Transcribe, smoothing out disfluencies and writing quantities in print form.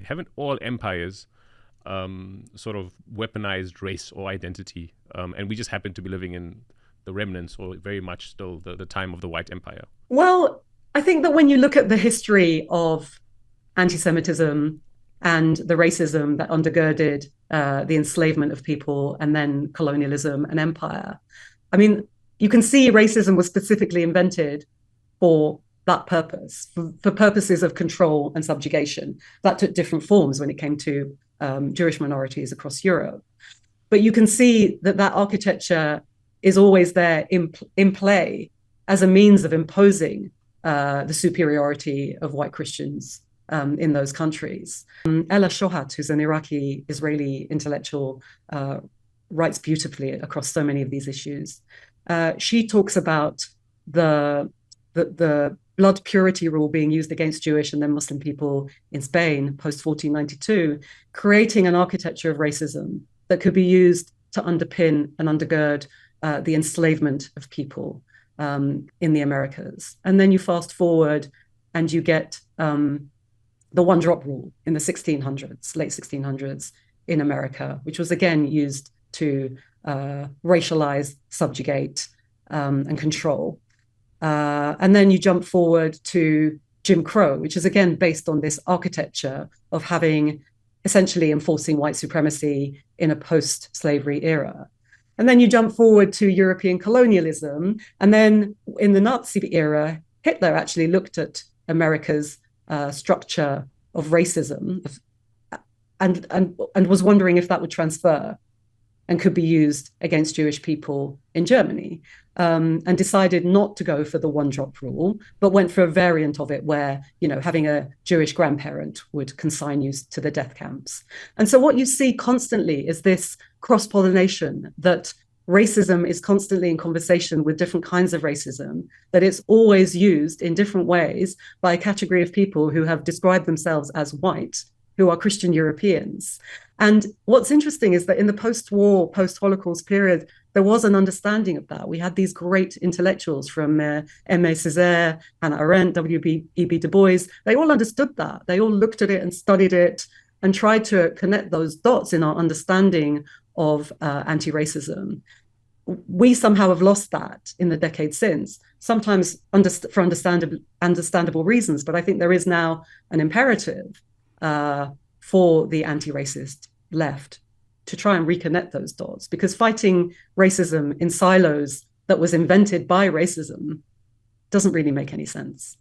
haven't all empires sort of weaponized race or identity, and we just happen to be living in the remnants, or very much still the time of the white empire? Well, I think that when you look at the history of anti-Semitism and the racism that undergirded the enslavement of people and then colonialism and empire, I mean, you can see racism was specifically invented for that purpose, for purposes of control and subjugation. That took different forms when it came to Jewish minorities across Europe. But you can see that that architecture is always there in play as a means of imposing the superiority of white Christians in those countries. Ella Shohat, who's an Iraqi Israeli intellectual, writes beautifully across so many of these issues. She talks about the blood purity rule being used against Jewish and then Muslim people in Spain post 1492, creating an architecture of racism that could be used to underpin and undergird the enslavement of people in the Americas. And then you fast forward and you get the one drop rule in the 1600s, late 1600s in America, which was again used to racialize, subjugate, and control. And then you jump forward to Jim Crow, which is again based on this architecture of having essentially enforcing white supremacy in a post-slavery era. And then you jump forward to European colonialism. And then in the Nazi era, Hitler actually looked at America's structure of racism and was wondering if that would transfer and could be used against Jewish people in Germany, and decided not to go for the one-drop rule, but went for a variant of it where, you know, having a Jewish grandparent would consign you to the death camps. And so what you see constantly is this cross-pollination, that racism is constantly in conversation with different kinds of racism, that it's always used in different ways by a category of people who have described themselves as white, who are Christian Europeans. And what's interesting is that in the post-war, post-Holocaust period, there was an understanding of that. We had these great intellectuals from Aimé Césaire, Hannah Arendt, W.E.B. Du Bois. They all understood that. They all looked at it and studied it and tried to connect those dots in our understanding of anti-racism. We somehow have lost that in the decades since, sometimes for understandable reasons. But I think there is now an imperative for the anti-racist left to try and reconnect those dots, because fighting racism in silos that was invented by racism doesn't really make any sense.